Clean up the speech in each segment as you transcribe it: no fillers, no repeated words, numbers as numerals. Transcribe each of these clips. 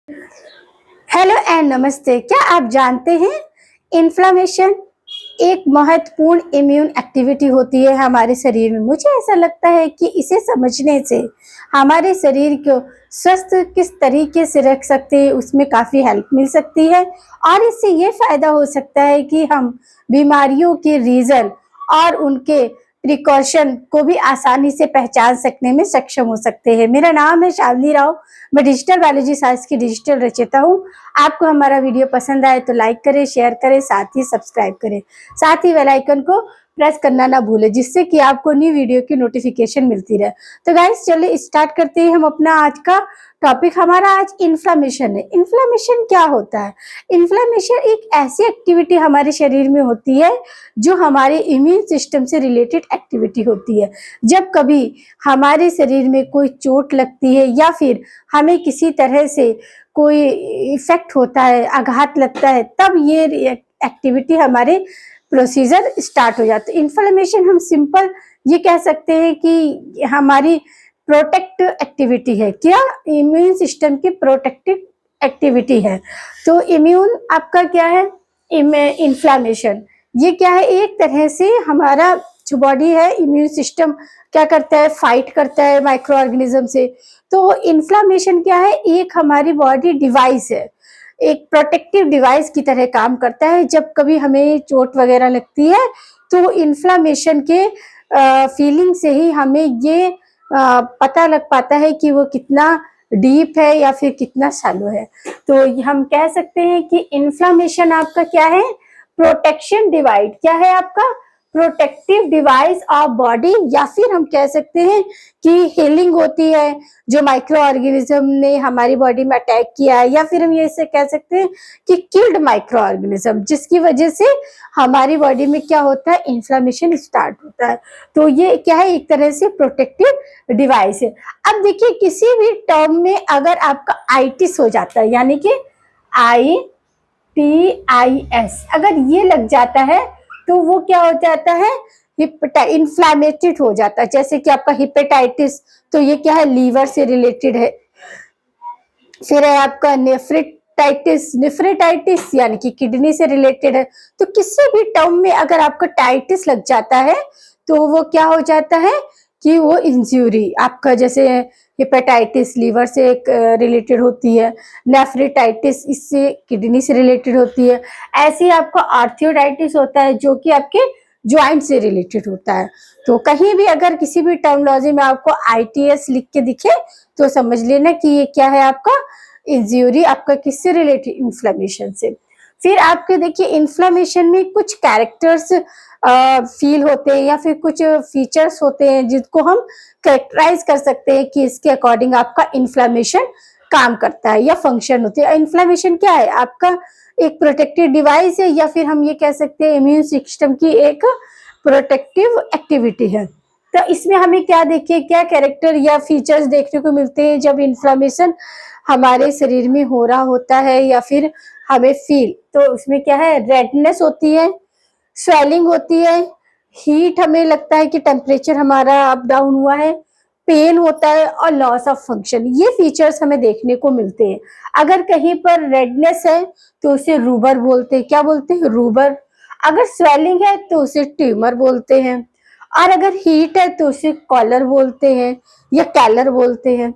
Hello and नमस्ते। क्या आप जानते हैं इन्फ्लामेशन एक महत्वपूर्ण इम्यून एक्टिविटी होती है हमारे शरीर में। मुझे ऐसा लगता है कि इसे समझने से हमारे शरीर को स्वस्थ किस तरीके से रख सकते हैं उसमें काफ़ी हेल्प मिल सकती है और इससे ये फ़ायदा हो सकता है कि हम बीमारियों के रीज़न और उनके प्रिकॉशन को भी आसानी से पहचान सकने में सक्षम हो सकते हैं। मेरा नाम है शालिनी राव। मैं डिजिटल बायोलॉजी साइंस की डिजिटल रचयिता हूँ। आपको हमारा वीडियो पसंद आए तो लाइक करें, शेयर करें, साथ ही सब्सक्राइब करें। साथ ही बेल आइकन को प्रेस करना ना भूलें जिससे कि आपको न्यू वीडियो की नोटिफिकेशन मिलती रहे। तो गाइस चलिए स्टार्ट करते हैं हम अपना आज का टॉपिक। हमारा आज इन्फ्लामेशन है। इन्फ्लामेशन क्या होता है? इन्फ्लामेशन एक ऐसी एक्टिविटी हमारे शरीर में होती है जो हमारे इम्यून सिस्टम से रिलेटेड एक्टिविटी होती है। जब कभी हमारे शरीर में कोई चोट लगती है या फिर हमें किसी तरह से कोई इफेक्ट होता है, आघात लगता है, तब ये एक्टिविटी हमारे प्रोसीजर स्टार्ट हो जाते हैं। इन्फ्लेमेशन हम सिंपल ये कह सकते हैं कि हमारी प्रोटेक्ट एक्टिविटी है। क्या? इम्यून सिस्टम की प्रोटेक्टिव एक्टिविटी है। तो इम्यून आपका क्या है? इन्फ्लामेशन ये क्या है? एक तरह से हमारा जो बॉडी है, इम्यून सिस्टम क्या करता है? फाइट करता है माइक्रो ऑर्गेनिज्म से। तो इन्फ्लामेशन क्या है? एक हमारी बॉडी डिवाइस है, एक प्रोटेक्टिव डिवाइस की तरह काम करता है। जब कभी हमें चोट वगैरह लगती है तो इन्फ्लामेशन के फीलिंग से ही हमें ये पता लग पाता है कि वो कितना डीप है या फिर कितना शैलो है। तो हम कह सकते हैं कि इन्फ्लामेशन आपका क्या है? Protection device. क्या है आपका? प्रोटेक्टिव डिवाइस ऑफ बॉडी, या फिर हम कह सकते हैं कि हीलिंग होती है जो माइक्रो ऑर्गेनिज्म ने हमारी बॉडी में अटैक किया है, या फिर हम ये से कह सकते हैं कि किल्ड माइक्रो ऑर्गेनिज्म, जिसकी वजह से हमारी बॉडी में क्या होता है? इन्फ्लामेशन स्टार्ट होता है। तो ये क्या है? एक तरह से प्रोटेक्टिव डिवाइस है। अब देखिए, किसी भी टर्म में अगर आपका आइटिस हो जाता है, यानी कि ITIS अगर ये लग जाता है तो वो क्या हो जाता है? इन्फ्लामेटेड हो जाता है। जैसे कि आपका हिपेटाइटिस, तो ये क्या है? लीवर से रिलेटेड है। फिर है आपका नेफ्रिटाइटिस, नेफ्रिटाइटिस यानी कि किडनी से रिलेटेड है। तो किसी भी टर्म में अगर आपका टाइटिस लग जाता है तो वो क्या हो जाता है कि वो इंज्यूरी आपका, जैसे हेपेटाइटिस लीवर से रिलेटेड होती है, नेफ्रिटाइटिस इससे किडनी से रिलेटेड होती है। ऐसे ही आपका आर्थराइटिस होता है जो कि आपके ज्वाइंट से रिलेटेड होता है। तो कहीं भी अगर किसी भी टर्मिनोलॉजी में आपको ITS लिख के दिखे तो समझ लेना कि ये क्या है? आपका इंज्यूरी। आपका किससे रिलेटेड? इन्फ्लेमेशन से। फिर आपके देखिए इन्फ्लेमेशन में कुछ कैरेक्टर्स फील होते हैं या फिर कुछ फीचर्स होते हैं जिनको हम कैरेक्टराइज कर सकते हैं कि इसके अकॉर्डिंग आपका इन्फ्लेमेशन काम करता है या फंक्शन होती है। इन्फ्लेमेशन क्या है? आपका एक प्रोटेक्टिव डिवाइस है, या फिर हम ये कह सकते हैं इम्यून सिस्टम की एक प्रोटेक्टिव एक्टिविटी है। तो इसमें हमें क्या देखिए, क्या कैरेक्टर या फीचर्स देखने को मिलते हैं जब इन्फ्लेमेशन हमारे शरीर में हो रहा होता है या फिर हमें फील। तो उसमें क्या है? रेडनेस होती है, स्वेलिंग होती है, हीट हमें लगता है कि टेम्परेचर हमारा अप डाउन हुआ है, पेन होता है और लॉस ऑफ फंक्शन। ये फीचर्स हमें देखने को मिलते हैं। अगर कहीं पर रेडनेस है तो उसे रूबर बोलते हैं। क्या बोलते हैं? रूबर। अगर स्वेलिंग है तो उसे ट्यूमर बोलते हैं, और अगर हीट है तो उसे कॉलर बोलते हैं या कैलर बोलते हैं।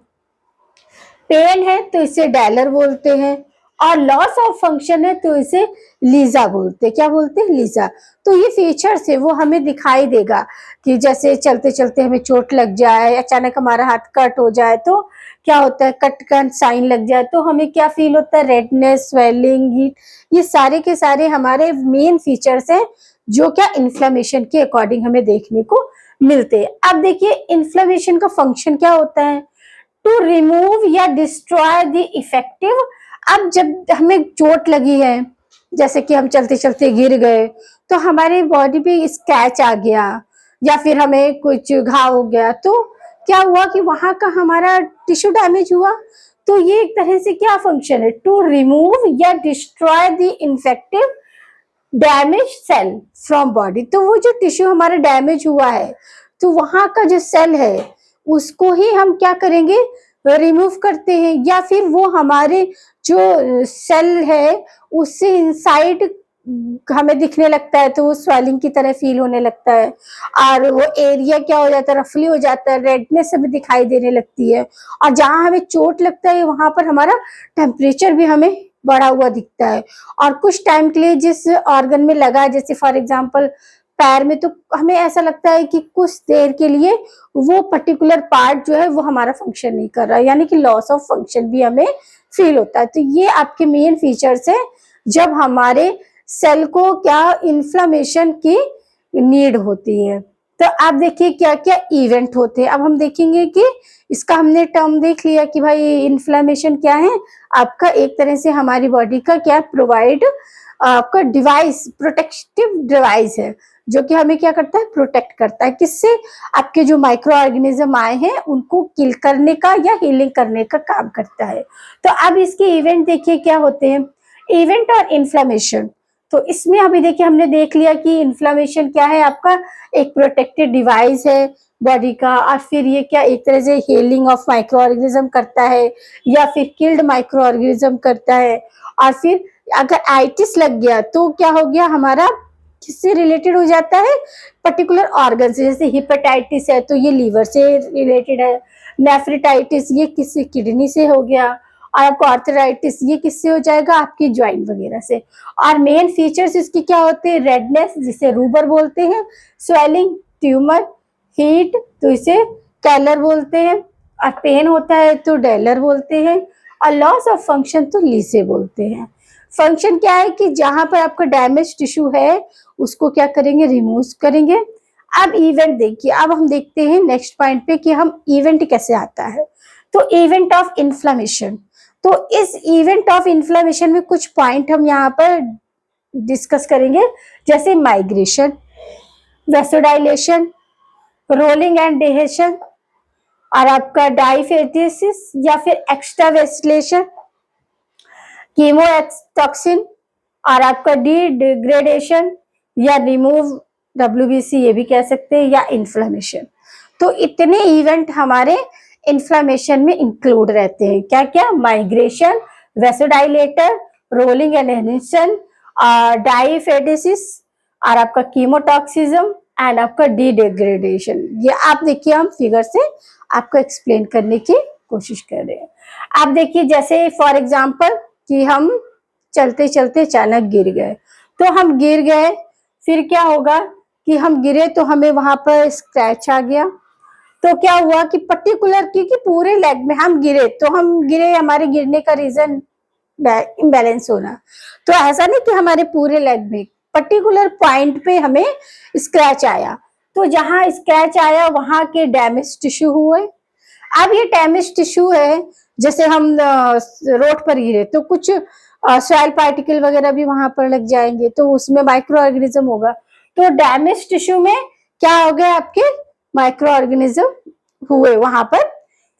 पेन है तो इसे डैलर बोलते हैं, और लॉस ऑफ फंक्शन है तो इसे लीजा बोलते हैं। क्या बोलते हैं? लीजा। तो ये फीचर्स है वो हमें दिखाई देगा कि जैसे चलते चलते हमें चोट लग जाए, अचानक हमारा हाथ कट हो जाए तो क्या होता है? कट का साइन लग जाए तो हमें क्या फील होता है? Redness, swelling, heat. ये सारे के सारे हमारे मेन फीचर्स हैं जो क्या इन्फ्लेमेशन के अकॉर्डिंग हमें देखने को मिलते हैं। अब देखिए इन्फ्लेमेशन का फंक्शन क्या होता है? टू रिमूव या डिस्ट्रॉय द इफेक्टिव। अब जब हमें चोट लगी है, जैसे कि हम चलते चलते गिर गए तो हमारे बॉडी पे स्क्रैच आ गया या फिर हमें कुछ घाव हो गया, तो क्या हुआ कि वहां का हमारा टिश्यू डैमेज हुआ। तो ये एक तरह से क्या फंक्शन है? टू रिमूव या destroy the infective damage cell from body. तो वो जो टिश्यू हमारा डैमेज हुआ है तो वहां का जो सेल है उसको ही हम क्या करेंगे? रिमूव करते हैं, या फिर वो हमारे जो सेल है उससे इनसाइड हमें दिखने लगता है, तो वो स्वेलिंग की तरह फील होने लगता है, और वो एरिया क्या हो जाता है, रफली हो जाता है, रेडनेस हमें दिखाई देने लगती है, और जहां हमें चोट लगता है वहां पर हमारा टेम्परेचर भी हमें बढ़ा हुआ दिखता है। और कुछ टाइम के लिए जिस ऑर्गन में लगा, जैसे फॉर एग्जांपल पैर में, तो हमें ऐसा लगता है कि कुछ देर के लिए वो पर्टिकुलर पार्ट जो है वो हमारा फंक्शन नहीं कर रहा है, यानी कि लॉस ऑफ फंक्शन भी हमें फील होता है। तो ये आपके मेन फीचर्स है जब हमारे सेल को क्या इन्फ्लामेशन की नीड होती है। तो आप देखिए क्या क्या इवेंट होते हैं। अब हम देखेंगे कि इसका हमने टर्म देख लिया कि भाई इन्फ्लामेशन क्या है, आपका एक तरह से हमारी बॉडी का क्या प्रोवाइड आपका डिवाइस, प्रोटेक्टिव डिवाइस है, जो कि हमें क्या करता है, प्रोटेक्ट करता है, किससे, आपके जो माइक्रो ऑर्गेनिज्म आए हैं उनको किल करने का या हीलिंग करने का काम करता है। तो अब इसके इवेंट देखिए क्या होते हैं, इवेंट और इन्फ्लामेशन। तो इसमें अभी देखिए हमने देख लिया कि इन्फ्लामेशन क्या है, आपका एक प्रोटेक्टिव डिवाइस है बॉडी का, और फिर ये क्या एक तरह से हीलिंग ऑफ माइक्रो ऑर्गेनिज्म करता है, या फिर किल्ड माइक्रो ऑर्गेनिज्म करता है। और फिर अगर आइटिस लग गया तो क्या हो गया, हमारा किससे रिलेटेड हो जाता है, पर्टिकुलर ऑर्गन से, जैसे हिपेटाइटिस है तो ये लीवर से रिलेटेड है, नेफ्रिटाइटिस ये किससे, किडनी से हो गया, और आपको आर्थराइटिस ये किससे हो जाएगा, आपकी ज्वाइंट वगैरह से। और मेन फीचर्स इसके क्या होते हैं, रेडनेस जिसे रूबर बोलते हैं, स्वेलिंग, ट्यूमर, हीट तो इसे कैलर बोलते हैं, और पेन होता है तो डेलर बोलते हैं, और लॉस ऑफ फंक्शन तो लीसे बोलते हैं। फंक्शन क्या है कि जहां पर आपका डैमेज टिश्यू है उसको क्या करेंगे, रिमूव करेंगे। अब इवेंट देखिए, अब हम देखते हैं नेक्स्ट पॉइंट पे कि हम इवेंट कैसे आता है। तो इवेंट ऑफ इन्फ्लामेशन, तो इस इवेंट ऑफ इन्फ्लामेशन में कुछ पॉइंट हम यहाँ पर डिस्कस करेंगे, जैसे माइग्रेशन, वेसोडाइलेशन, रोलिंग एंड डिहेशन, और आपका डाइफेटिसिस या फिर एक्स्ट्रा वेस्टिलेशन, कीमोटॉक्सिन, और आपका डिग्रेडेशन या रिमूव, डब्ल्यूबीसी ये भी कह सकते हैं, या इन्फ्लेमेशन। तो इतने इवेंट हमारे इन्फ्लेमेशन में इंक्लूड रहते हैं, क्या क्या, migration, vasodilator, rolling and adhesion, diapedesis, और आपका कीमोटॉक्सिज्म, एंड आपका डिग्रेडेशन। ये आप देखिए हम फिगर से आपको एक्सप्लेन करने की कोशिश कर रहे हैं। आप देखिए जैसे फॉर एग्जांपल कि हम चलते चलते अचानक गिर गए, तो हम गिर गए, फिर क्या होगा कि हम गिरे तो हमें वहां पर स्क्रैच आ गया, तो क्या हुआ कि पर्टिकुलर, क्योंकि पूरे लेग में हम गिरे, तो हम गिरे, हमारे गिरने का रीजन इम्बैलेंस होना, तो ऐसा नहीं कि हमारे पूरे लेग में पर्टिकुलर पॉइंट पे हमें स्क्रैच आया, तो जहां स्क्रैच आया वहां के डैमेज टिश्यू हुए। अब ये डैमेज टिश्यू है, जैसे हम रोड पर गिरे तो कुछ सॉइल पार्टिकल वगैरह भी वहां पर लग जाएंगे, तो उसमें माइक्रो ऑर्गेनिज्म होगा, तो डैमेज टिश्यू में क्या हो गया, आपके माइक्रो ऑर्गेनिज्म हुए वहां पर।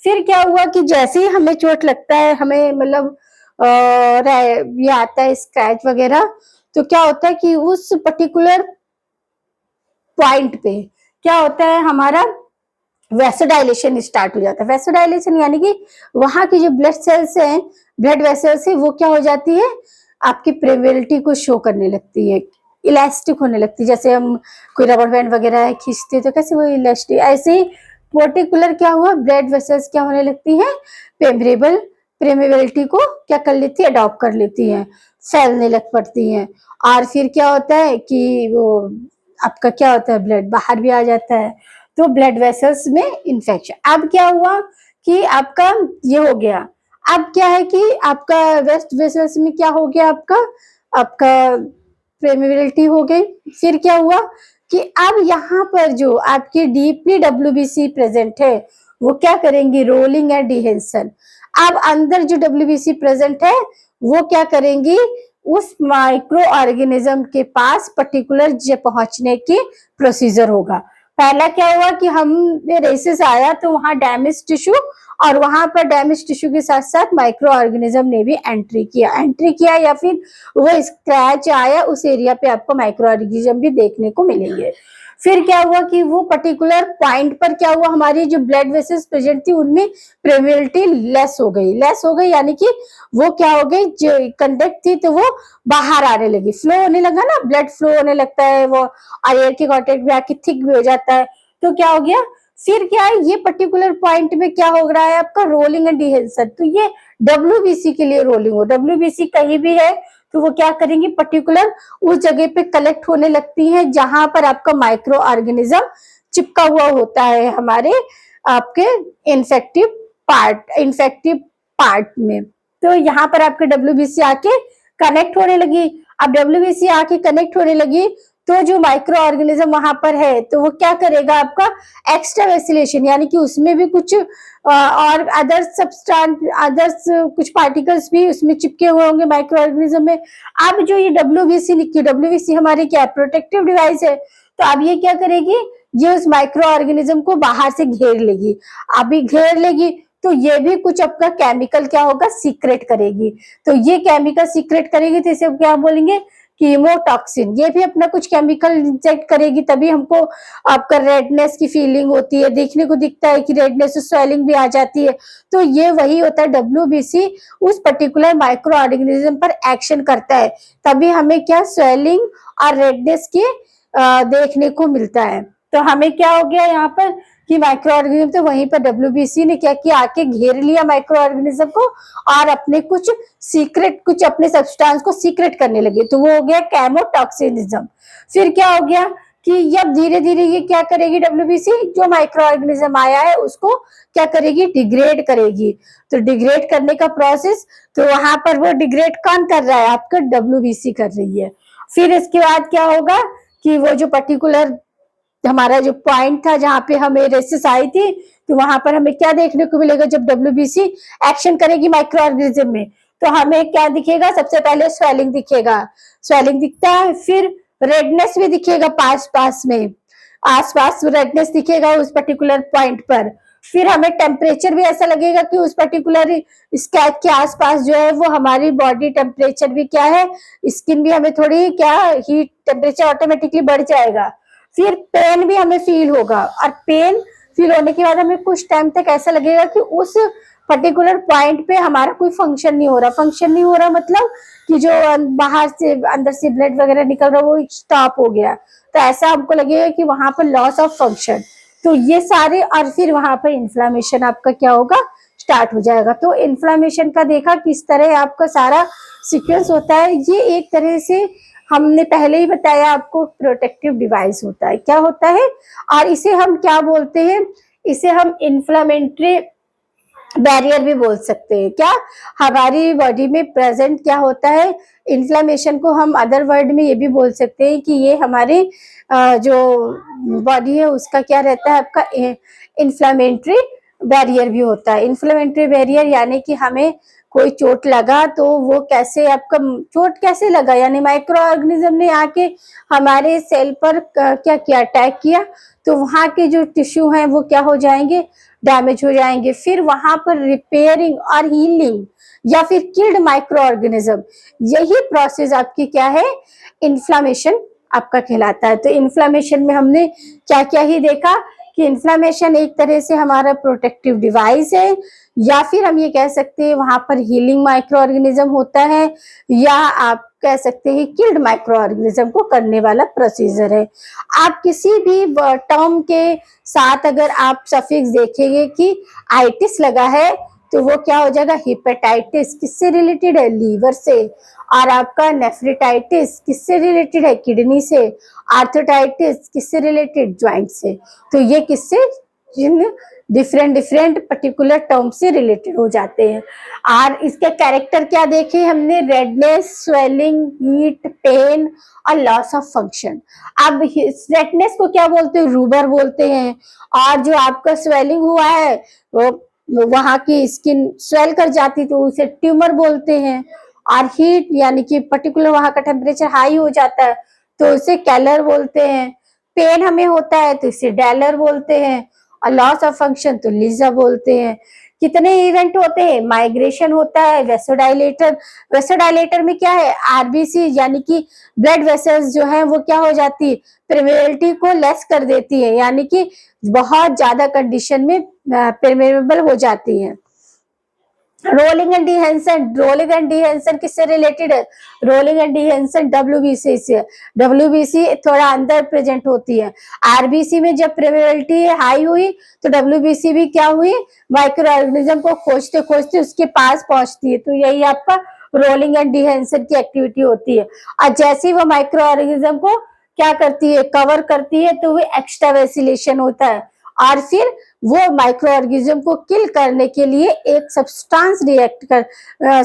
फिर क्या हुआ कि जैसे ही हमें चोट लगता है, हमें मतलब ये आता है स्क्रैच वगैरह, तो क्या होता है कि उस पर्टिकुलर पॉइंट पे क्या होता है, हमारा वेसोडाइलेशन स्टार्ट हो जाता है। वेसोडाइलेशन यानी कि वहां की जो ब्लड सेल्स हैं, ब्लड वेसल्स है, वो क्या हो जाती है, आपकी प्रेविलिटी को शो करने लगती है, इलास्टिक होने लगती है, जैसे हम कोई रबर बैंड वगैरह खींचते तो कैसे वो इलास्टिक, ऐसे ही पर्टिकुलर क्या हुआ, ब्लड वेसल्स क्या होने लगती है, प्रेमेबिलिटी को क्या कर लेती है, अडॉप्ट कर लेती है, फैलने लग पड़ती है, और फिर क्या होता है कि वो आपका क्या होता है, ब्लड बाहर भी आ जाता है, तो ब्लड वेसल्स में इन्फेक्शन। अब क्या हुआ कि आपका ये हो गया, अब क्या है कि आपका वेस्ट वेसल्स में क्या हो गया, आपका प्रेमेबिलिटी हो गई। फिर क्या हुआ कि अब यहाँ पर जो आपकी डीपली डब्ल्यूबीसी प्रेजेंट है, वो क्या करेंगी, रोलिंग एंड डिहेंशन। अब अंदर जो डब्ल्यूबीसी प्रेजेंट है वो क्या करेंगी, उस माइक्रो ऑर्गेनिज्म के पास पर्टिकुलर पहुंचने की प्रोसीजर होगा। पहला क्या हुआ कि हम रेसिस आया तो वहां डैमेज टिश्यू और वहां पर डैमेज टिश्यू के साथ साथ माइक्रो ऑर्गेनिज्म ने भी एंट्री किया या फिर वो स्क्रैच आया, उस एरिया पे आपको माइक्रो ऑर्गेनिज्म भी देखने को मिलेंगे। फिर क्या हुआ कि वो पर्टिकुलर पॉइंट पर क्या हुआ, हमारी जो ब्लड वेसल्स प्रेजेंट थी उनमें प्रेविलिटी लेस हो गई यानी कि वो क्या हो गई, जो कंडक्ट थी तो वो बाहर आने लगी, फ्लो होने लगा ना, ब्लड फ्लो होने लगता है, वो एयर के कांटेक्ट में आके थिक भी हो जाता है। तो क्या हो गया, फिर क्या है, ये पर्टिकुलर पॉइंट में क्या हो रहा है आपका, रोलिंग एंड डिहेंशन। तो ये डब्ल्यूबीसी के लिए रोलिंग हो, डब्ल्यूबीसी कहीं भी है तो वो क्या करेंगी, पर्टिकुलर उस जगह पे कलेक्ट होने लगती है जहां पर आपका माइक्रो ऑर्गेनिज्म चिपका हुआ होता है हमारे आपके इन्फेक्टिव पार्ट में। तो यहाँ पर आपके डब्ल्यूबीसी आके कनेक्ट होने लगी। अब डब्ल्यूबीसी आके कनेक्ट होने लगी तो जो माइक्रो ऑर्गेनिज्म वहां पर है तो वो क्या करेगा, आपका एक्स्ट्रा वेसिलेशन, यानी कि उसमें भी कुछ और अदर्स कुछ पार्टिकल्स भी उसमें चिपके हुए होंगे माइक्रो ऑर्गेनिज्म में। अब जो ये डब्ल्यूबीसी हमारी क्या प्रोटेक्टिव डिवाइस है, तो अब ये क्या करेगी, ये उस माइक्रो ऑर्गेनिज्म को बाहर से घेर लेगी। अभी घेर लेगी तो ये भी कुछ आपका केमिकल क्या होगा, सीक्रेट करेगी। तो ये केमिकल सीक्रेट करेगी तो इसे क्या बोलेंगे, कीमोटॉक्सिन। ये भी अपना कुछ केमिकल इंजेक्ट करेगी, तभी हमको आपका रेडनेस की फीलिंग होती है, देखने को दिखता है कि रेडनेस, स्वेलिंग भी आ जाती है। तो ये वही होता है, डब्ल्यूबीसी उस पर्टिकुलर माइक्रो ऑर्गेनिज्म पर एक्शन करता है, तभी हमें क्या स्वेलिंग और रेडनेस की देखने को मिलता है। तो हमें क्या हो गया यहाँ पर कि माइक्रो ऑर्गेनिज्म, तो वहीं पर डब्ल्यूबीसी ने क्या किया, आके घेर लिया माइक्रो ऑर्गेनिज्म को और अपने कुछ अपने सब्सटेंस को सीक्रेट करने लगे, तो वो हो गया केमोटॉक्सिनिज्म। फिर क्या हो गया कि अब धीरे धीरे ये क्या करेगी, डब्ल्यूबीसी जो माइक्रो ऑर्गेनिज्म आया है उसको क्या करेगी, डिग्रेड करेगी। तो डिग्रेड करने का प्रोसेस, तो वहां पर वो डिग्रेड कौन कर रहा है, आपका डब्ल्यूबीसी कर रही है। फिर इसके बाद क्या होगा कि वो जो पर्टिकुलर हमारा जो पॉइंट था जहां पे हमें रेसिस आई थी, तो वहां पर हमें क्या देखने को मिलेगा, जब डब्ल्यूबीसी एक्शन करेगी माइक्रो ऑर्गेनिज्म में तो हमें क्या दिखेगा, सबसे पहले स्वेलिंग दिखेगा, स्वेलिंग दिखता है, फिर रेडनेस भी दिखेगा, पास में आसपास रेडनेस दिखेगा उस पर्टिकुलर पॉइंट पर। फिर हमें टेम्परेचर भी ऐसा लगेगा कि उस पर्टिकुलर स्कैच के आसपास जो है वो हमारी बॉडी टेम्परेचर भी क्या है, स्किन भी हमें थोड़ी क्या हीट टेम्परेचर ऑटोमेटिकली बढ़ जाएगा। फिर पेन भी हमें फील होगा, और पेन फील होने के बाद हमें कुछ टाइम तक ऐसा लगेगा कि उस पर्टिकुलर पॉइंट पे हमारा कोई फंक्शन नहीं हो रहा मतलब कि जो बाहर से अंदर से ब्लड वगैरह निकल रहा है वो स्टॉप हो गया, तो ऐसा हमको लगेगा कि वहां पर लॉस ऑफ फंक्शन। तो ये सारे, और फिर वहां पर इन्फ्लामेशन आपका क्या होगा, स्टार्ट हो जाएगा। तो इन्फ्लामेशन का देखा किस तरह आपका सारा सीक्वेंस होता है। ये एक तरह से हमने पहले ही बताया आपको, प्रोटेक्टिव डिवाइस होता है, क्या होता है, और इसे हम क्या बोलते हैं, इसे हम इन्फ्लामेटरी बैरियर भी बोल सकते हैं। क्या हमारी बॉडी में प्रेजेंट क्या होता है, इन्फ्लामेशन को हम अदर वर्ड में ये भी बोल सकते हैं कि ये हमारे जो बॉडी है उसका क्या रहता है, आपका इन्फ्लामेटरी बैरियर भी होता है। इन्फ्लामेटरी बैरियर यानी कि हमें कोई चोट लगा तो वो कैसे, आपका चोट कैसे लगा, यानी माइक्रो ऑर्गेनिज्म ने आके हमारे सेल पर क्या किया, अटैक किया, तो वहां के जो टिश्यू हैं वो क्या हो जाएंगे, डैमेज हो जाएंगे। फिर वहां पर रिपेयरिंग और हीलिंग या फिर किल्ड माइक्रो ऑर्गेनिज्म, यही प्रोसेस आपकी क्या है, इन्फ्लामेशन आपका कहलाता है। तो इन्फ्लामेशन में हमने क्या क्या ही देखा कि इन्फ्लामेशन एक तरह से हमारा प्रोटेक्टिव डिवाइस है, या फिर हम ये कह सकते हैं वहां पर हीलिंग माइक्रो ऑर्गेनिज्म होता है, या आप कह सकते हैं किल्ड माइक्रो ऑर्गेनिज्म को करने वाला प्रोसीजर है। आप किसी भी टर्म के साथ अगर आप सफिक्स देखेंगे कि आइटिस लगा है तो वो क्या हो जाएगा, हिपेटाइटिस किससे रिलेटेड है, लीवर से, और आपका नेफ्रिटाइटिस किससे रिलेटेड है, किडनी से, आर्थराइटिस किससे रिलेटेड, ज्वाइंट से। तो ये किससे, जिन डिफरेंट पर्टिकुलर टर्म से रिलेटेड हो जाते हैं। और इसका कैरेक्टर क्या देखे हमने, रेडनेस, स्वेलिंग, हीट, पेन और लॉस ऑफ फंक्शन। अब रेडनेस को क्या बोलते हैं, रूबर बोलते हैं, और जो आपका स्वेलिंग हुआ है वो वहां की स्किन स्वेल कर जाती तो उसे ट्यूमर बोलते हैं, और हीट यानी कि पर्टिकुलर वहां का टेम्परेचर हाई हो जाता है तो उसे कैलर बोलते हैं। पेन हमें होता है तो इसे डैलर बोलते हैं, और लॉस ऑफ फंक्शन तो लीजा बोलते हैं। कितने इवेंट होते हैं, माइग्रेशन होता है, वेसोडाइलेटर, वेसोडाइलेटर में क्या है, आरबीसी यानी कि ब्लड वेसल्स जो है वो क्या हो जाती है, परमेबिलिटी को लेस कर देती है, यानी कि बहुत ज्यादा कंडीशन में परमेबल हो जाती है। रोलिंग एंड डिहेंसन, रोलिंग एंड डिहेंसन किससे रिलेटेड है, रोलिंग एंड डिहेंसन डब्ल्यूबीसी से, डब्ल्यूबीसी थोड़ा अंदर प्रेजेंट होती है, आरबीसी में जब प्रेबिलिटी हाई हुई तो डब्ल्यूबीसी भी क्या हुई, माइक्रो ऑर्गेनिज्म को खोजते खोजते उसके पास पहुंचती है, तो यही आपका रोलिंग एंड डिहेंसन की एक्टिविटी होती है। और जैसे ही वो माइक्रो ऑर्गेनिज्म को क्या करती है, कवर करती है, तो वो एक्स्ट्रा वेसिलेशन होता है, और फिर वो माइक्रो ऑर्गेनिज्म को किल करने के लिए एक सब्सटेंस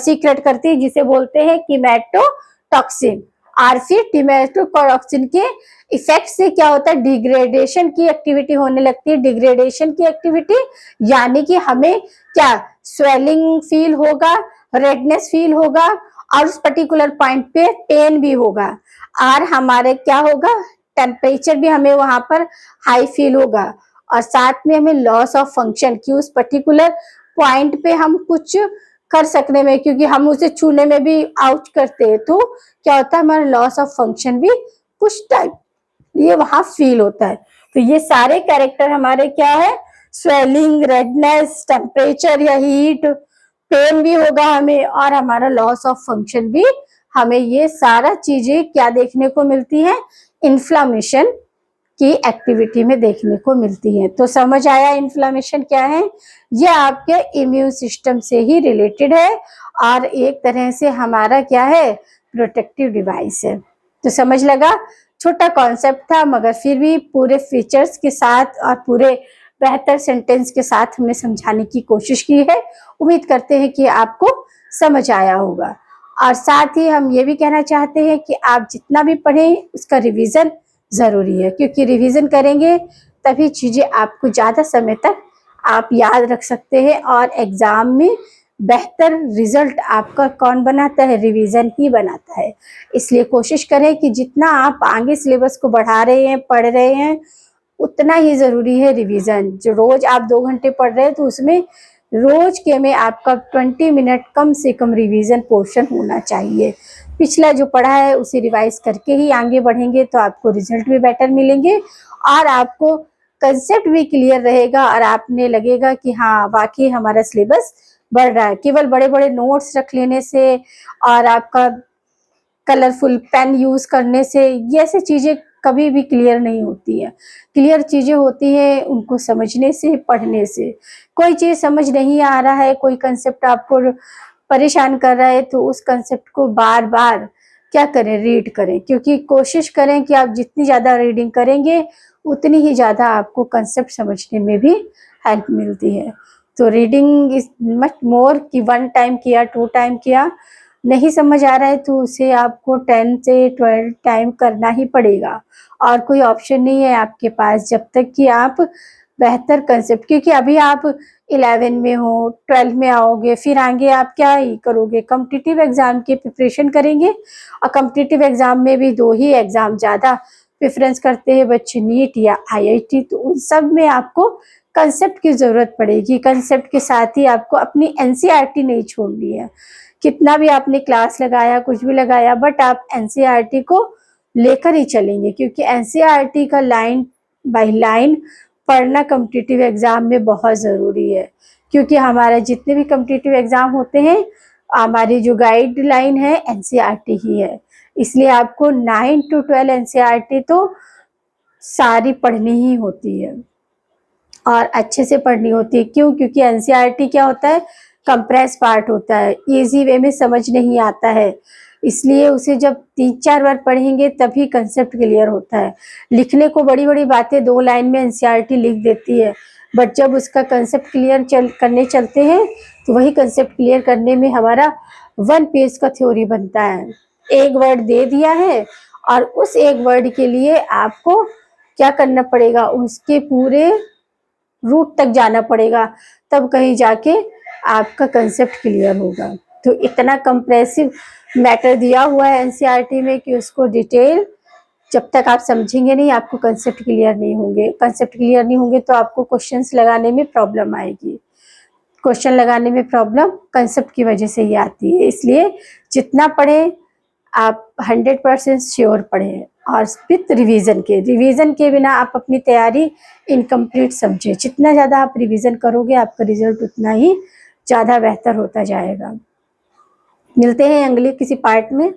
सीक्रेट करती है जिसे बोलते हैं कीमेटोटॉक्सिन, और फिर कीमेटोटॉक्सिन के इफेक्ट से क्या होता है, डिग्रेडेशन की एक्टिविटी होने लगती है, डिग्रेडेशन की एक्टिविटी यानी कि हमें क्या स्वेलिंग फील होगा, रेडनेस फील होगा, और उस पर्टिकुलर पॉइंट पे पेन भी होगा, और हमारे क्या होगा, टेम्परेचर भी हमें वहां पर हाई फील होगा, और साथ में हमें लॉस ऑफ फंक्शन कि उस पर्टिकुलर पॉइंट पे हम कुछ कर सकने में, क्योंकि हम उसे छूने में भी आउट करते हैं, तो क्या होता है, हमारा लॉस ऑफ फंक्शन भी कुछ टाइम ये वहां फील होता है। तो ये सारे कैरेक्टर हमारे क्या है, स्वेलिंग, रेडनेस, टेम्परेचर या हीट, पेन भी होगा हमें, और हमारा लॉस ऑफ फंक्शन भी, हमें ये सारा चीजें क्या देखने को मिलती है, इन्फ्लामेशन की एक्टिविटी में देखने को मिलती है। तो समझ आया इन्फ्लामेशन क्या है, ये आपके इम्यून सिस्टम से ही रिलेटेड है, और एक तरह से हमारा क्या है, प्रोटेक्टिव डिवाइस है। तो समझ लगा, छोटा कॉन्सेप्ट था मगर फिर भी पूरे फीचर्स के साथ और पूरे बेहतर सेंटेंस के साथ हमने समझाने की कोशिश की है। उम्मीद करते हैं कि आपको समझ आया होगा, और साथ ही हम ये भी कहना चाहते हैं कि आप जितना भी पढ़ें उसका रिवीजन जरूरी है, क्योंकि रिवीजन करेंगे तभी चीजें आपको ज्यादा समय तक आप याद रख सकते हैं, और एग्जाम में बेहतर रिजल्ट आपका कौन बनाता है, रिवीजन ही बनाता है। इसलिए कोशिश करें कि जितना आप आगे सिलेबस को बढ़ा रहे हैं, पढ़ रहे हैं, उतना ही जरूरी है रिवीजन। जो रोज आप 2 घंटे पढ़ रहे हैं तो उसमें रोज के में आपका 20 मिनट कम से कम रिवीजन पोर्शन होना चाहिए। पिछला जो पढ़ा है उसे रिवाइज करके ही आगे बढ़ेंगे तो आपको रिजल्ट भी बेटर मिलेंगे, और आपको कंसेप्ट भी क्लियर रहेगा, और आपने लगेगा कि हाँ वाकई हमारा सिलेबस बढ़ रहा है। केवल बड़े बड़े नोट्स रख लेने से और आपका कलरफुल पेन यूज करने से ये ऐसी चीजें कभी भी क्लियर नहीं होती है। क्लियर चीजें होती है उनको समझने से, पढ़ने से। कोई चीज समझ नहीं आ रहा है, कोई कंसेप्ट आपको परेशान कर रहा है, तो उस कंसेप्ट को बार बार क्या करें, रीड करें, क्योंकि कोशिश करें कि आप जितनी ज्यादा रीडिंग करेंगे उतनी ही ज्यादा आपको कंसेप्ट समझने में भी हेल्प मिलती है। तो रीडिंग इज मच मोर कि 1 टाइम किया, 2 टाइम किया, नहीं समझ आ रहा है तो उसे आपको 10 से 12 टाइम करना ही पड़ेगा, और कोई ऑप्शन नहीं है आपके पास जब तक कि आप बेहतर कंसेप्ट, क्योंकि अभी आप 11 में हो, 12 में आओगे, फिर आगे आप क्या ही करोगे, कॉम्पिटिटिव एग्जाम की प्रिपरेशन करेंगे। और कॉम्पिटिटिव एग्जाम में भी 2 ही एग्जाम ज्यादा प्रेफरेंस करते हैं बच्चे, नीट या IIT, तो उन सब में आपको कंसेप्ट की जरूरत पड़ेगी। कंसेप्ट के साथ ही आपको अपनी NCERT नहीं छोड़नी है। कितना भी आपने क्लास लगाया, कुछ भी लगाया, बट आप NCERT को लेकर ही चलेंगे, क्योंकि NCERT का लाइन बाय लाइन पढ़ना कॉम्पिटिटिव एग्जाम में बहुत जरूरी है। क्योंकि हमारे जितने भी कॉम्पिटिटिव एग्जाम होते हैं, हमारी जो गाइडलाइन है NCERT ही है। इसलिए आपको 9 to 12 NCERT तो सारी पढ़नी ही होती है, और अच्छे से पढ़नी होती है। क्यों? क्योंकि NCERT क्या होता है, कंप्रेस पार्ट होता है, इजी वे में समझ नहीं आता है, इसलिए उसे जब 3-4 बार पढ़ेंगे तभी कंसेप्ट क्लियर होता है। लिखने को बड़ी बड़ी बातें 2 लाइन में NCERT लिख देती है, बट जब उसका कंसेप्ट क्लियर करने चलते हैं तो वही कंसेप्ट क्लियर करने में हमारा 1 पेज का थ्योरी बनता है। एक वर्ड दे दिया है, और उस एक वर्ड के लिए आपको क्या करना पड़ेगा, उसके पूरे रूट तक जाना पड़ेगा, तब कहीं जाके आपका कंसेप्ट क्लियर होगा। तो इतना कंप्रेसिव मैटर दिया हुआ है NCERT में कि उसको डिटेल जब तक आप समझेंगे नहीं, आपको कंसेप्ट क्लियर नहीं होंगे। कंसेप्ट क्लियर नहीं होंगे तो आपको क्वेश्चंस लगाने में प्रॉब्लम आएगी। क्वेश्चन लगाने में प्रॉब्लम कंसेप्ट की वजह से ही आती है। इसलिए जितना पढ़े आप 100% श्योर पढ़ें, और विथ रिवीजन के बिना आप अपनी तैयारी इनकम्प्लीट समझे। जितना ज़्यादा आप रिवीजन करोगे आपका रिजल्ट उतना ही ज़्यादा बेहतर होता जाएगा। मिलते हैं अगले किसी पार्ट में।